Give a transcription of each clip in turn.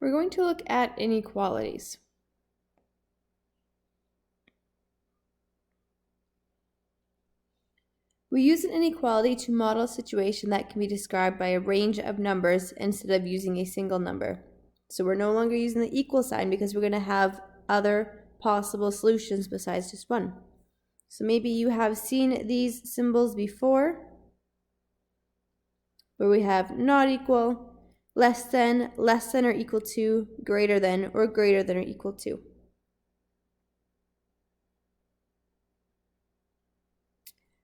We're going to look at inequalities. We use an inequality to model a situation that can be described by a range of numbers instead of using a single number. So we're no longer using the equal sign because we're going to have other possible solutions besides just one. So maybe you have seen these symbols before, where we have not equal, less than or equal to, greater than, or greater than or equal to.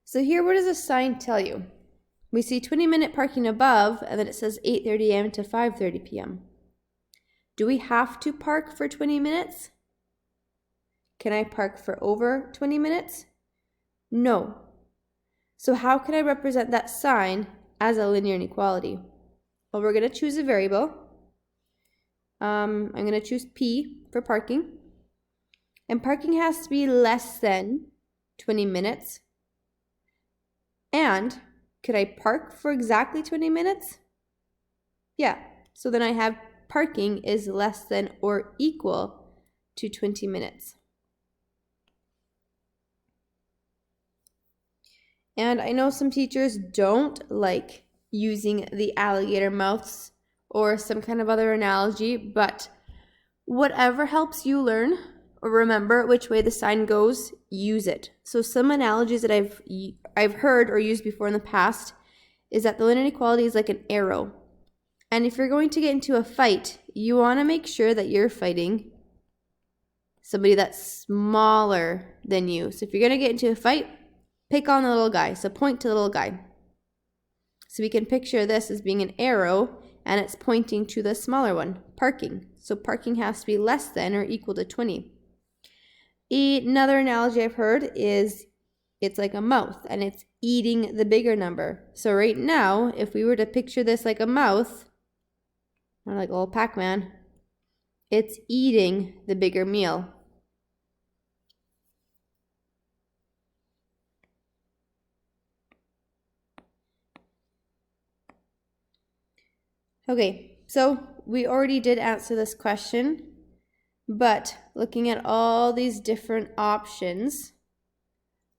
So here, what does the sign tell you? We see 20-minute parking above, and then it says 8:30 a.m. to 5:30 p.m. Do we have to park for 20 minutes? Can I park for over 20 minutes? No. So how can I represent that sign as a linear inequality? Well, we're going to choose a variable. I'm going to choose P for parking. And parking has to be less than 20 minutes. And could I park for exactly 20 minutes? Yeah. So then I have parking is less than or equal to 20 minutes. And I know some teachers don't like using the alligator mouths or some kind of other analogy, but whatever helps you learn or remember which way the sign goes, use it. So some analogies that I've heard or used before in the past is that the linear inequality is like an arrow. And if you're going to get into a fight, you want to make sure that you're fighting somebody that's smaller than you. So if you're going to get into a fight, pick on the little guy. So point to the little guy. So we can picture this as being an arrow, and it's pointing to the smaller one, parking. So parking has to be less than or equal to 20. Another analogy I've heard is it's like a mouth, and it's eating the bigger number. So right now, if we were to picture this like a mouth, or like a little Pac-Man, it's eating the bigger meal. Okay, so we already did answer this question, but looking at all these different options,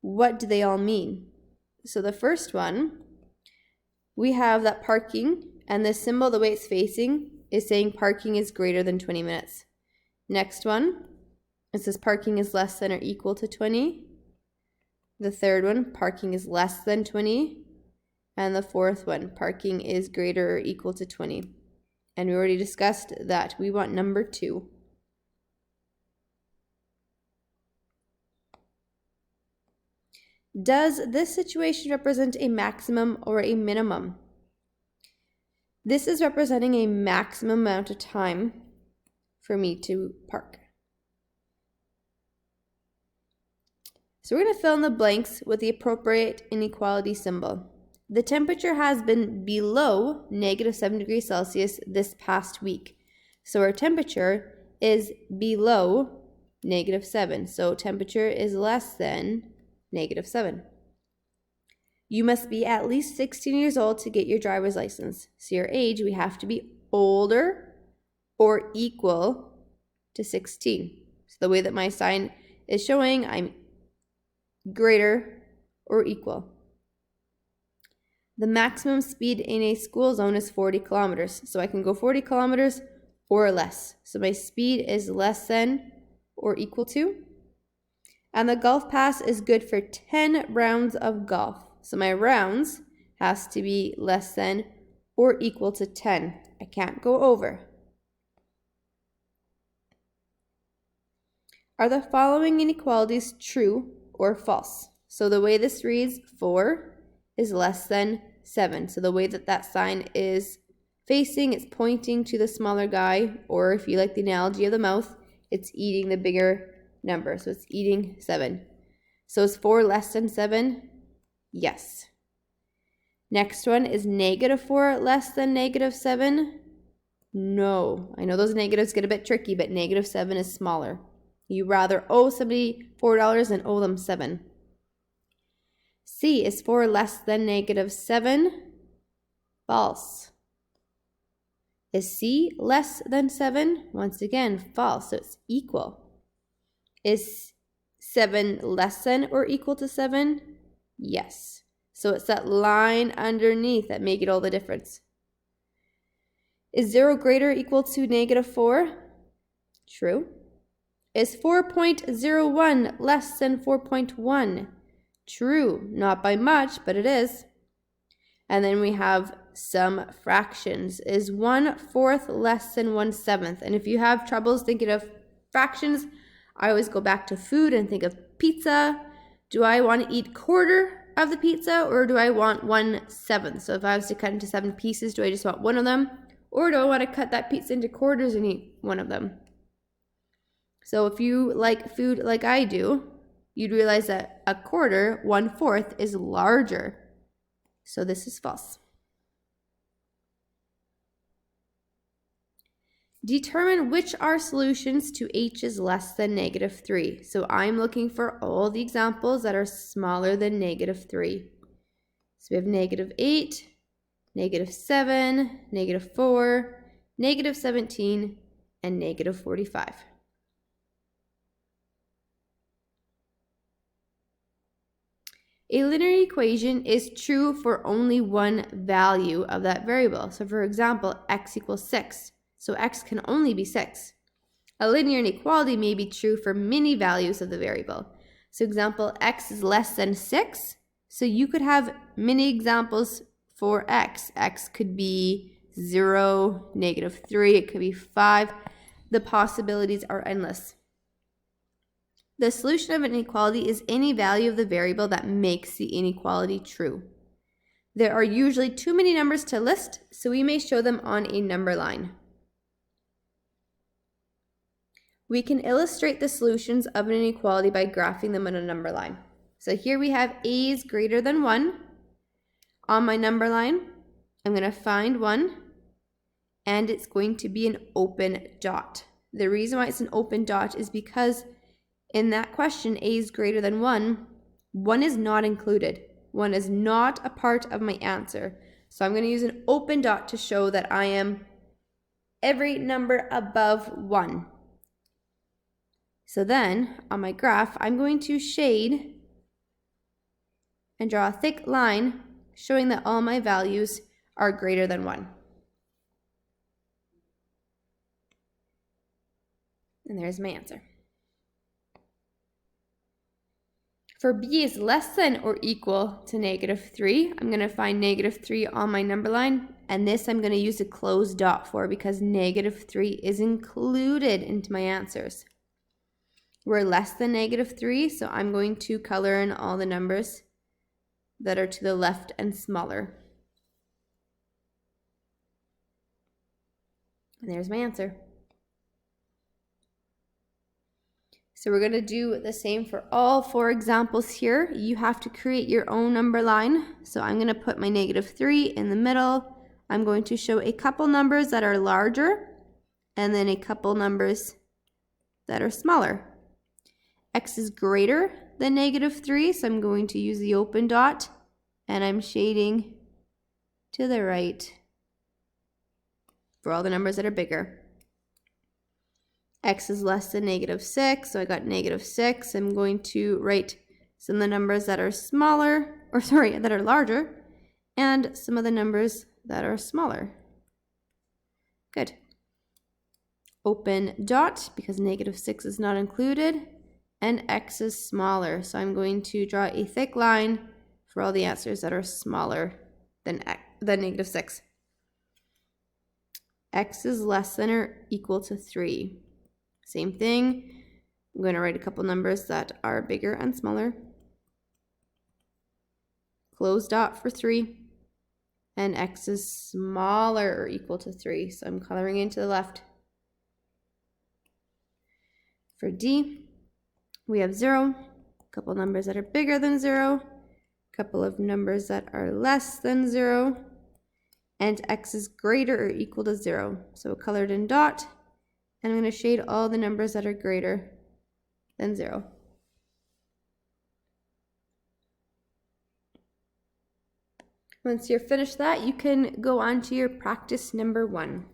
what do they all mean? So the first one, we have that parking, and the symbol, the way it's facing, is saying parking is greater than 20 minutes. Next one, it says parking is less than or equal to 20. The third one, parking is less than 20. And the fourth one, parking is greater or equal to 20. And we already discussed that. We want number 2. Does this situation represent a maximum or a minimum? This is representing a maximum amount of time for me to park. So we're going to fill in the blanks with the appropriate inequality symbol. The temperature has been below -7 degrees Celsius this past week. So our temperature is below -7. So temperature is less than -7. You must be at least 16 years old to get your driver's license. So your age, we have to be older or equal to 16. So the way that my sign is showing, I'm greater or equal. The maximum speed in a school zone is 40 kilometers. So I can go 40 kilometers or less. So my speed is less than or equal to. And the golf pass is good for 10 rounds of golf. So my rounds has to be less than or equal to 10. I can't go over. Are the following inequalities true or false? So the way this reads, 4 is less than 7. So the way that that sign is facing, it's pointing to the smaller guy, or if you like the analogy of the mouth, it's eating the bigger number. So it's eating 7. So is 4 less than 7? Yes. Next one is -4 less than -7? No. I know those negatives get a bit tricky, but -7 is smaller. You rather owe somebody $4 than owe them 7. C, is 4 less than -7? False. Is C less than 7? Once again, false, so it's equal. Is 7 less than or equal to 7? Yes. So it's that line underneath that makes it all the difference. Is 0 greater or equal to -4? True. Is 4.01 less than 4.1? True. Not by much, but it is. And then we have some fractions. Is 1/4 less than 1/7? And if you have troubles thinking of fractions, I always go back to food and think of pizza. Do I want to eat quarter of the pizza, or do I want 1/7? So if I was to cut into 7 pieces, do I just want one of them? Or do I want to cut that pizza into quarters and eat one of them? So if you like food like I do, you'd realize that a quarter, 1/4, is larger. So this is false. Determine which are solutions to h is less than -3. So I'm looking for all the examples that are smaller than -3. So we have -8, -7, -4, -17, and -45. A linear equation is true for only one value of that variable. So for example, x equals 6. So x can only be 6. A linear inequality may be true for many values of the variable. So example, x is less than 6. So you could have many examples for x. X could be 0, -3, it could be 5. The possibilities are endless. The solution of an inequality is any value of the variable that makes the inequality true. There are usually too many numbers to list, so we may show them on a number line. We can illustrate the solutions of an inequality by graphing them on a number line. So here we have a is greater than 1. On my number line, I'm going to find 1, and it's going to be an open dot. The reason why it's an open dot is because in that question, a is greater than 1, 1 is not included. 1 is not a part of my answer. So I'm going to use an open dot to show that I am every number above 1. So then, on my graph, I'm going to shade and draw a thick line showing that all my values are greater than 1. And there's my answer. For b is less than or equal to -3, I'm going to find -3 on my number line, and this I'm going to use a closed dot for because -3 is included into my answers. We're less than -3, so I'm going to color in all the numbers that are to the left and smaller. And there's my answer. So we're going to do the same for all 4 examples here. You have to create your own number line. So I'm going to put my -3 in the middle. I'm going to show a couple numbers that are larger and then a couple numbers that are smaller. X is greater than -3, so I'm going to use the open dot, and I'm shading to the right for all the numbers that are bigger. X is less than -6, so I got -6. I'm going to write some of the numbers that are smaller, or sorry, that are larger, and some of the numbers that are smaller. Good. Open dot, because -6 is not included, and x is smaller, so I'm going to draw a thick line for all the answers that are smaller than -6. X is less than or equal to 3. Same thing. I'm going to write a couple numbers that are bigger and smaller. Close dot for 3. And x is smaller or equal to 3. So I'm coloring into the left. For D, we have 0. A couple numbers that are bigger than 0. A couple of numbers that are less than 0. And x is greater or equal to 0. So colored in dot. And I'm going to shade all the numbers that are greater than 0. Once you're finished that, you can go on to your practice number 1.